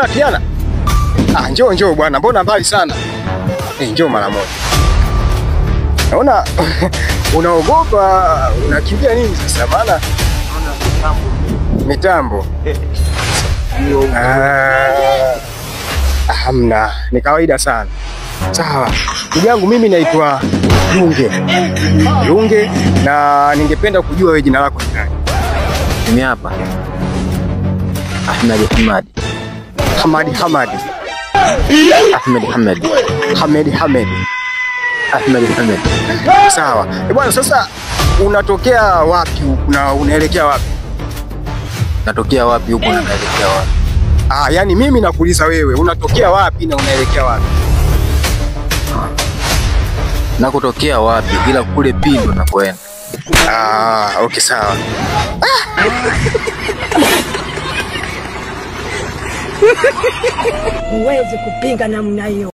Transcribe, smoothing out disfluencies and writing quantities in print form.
bwana kijana. Njoo bwana, mbona mbali sana? Njoo mara moja. Naona unaogopa, unakimbia nini sasa? Maana mitambo. Hamna, ni kawaida sana. Sawa. Ndugu yangu mimi naitwa Lunge na ningependa kujua wewe jina lako ni nani? Mimi hapa Ahmed Hamad. Sawa. Bwana sasa unatokea wapi na unaelekea wapi? Natokea wapi huko na naelekea wapi? Yani mimi nakuuliza wewe unatokea wapi na unaelekea wapi? Nakutokea wapi ila kule Pindo nakoenda. Okay sawa. Uweze kupinga namna hiyo.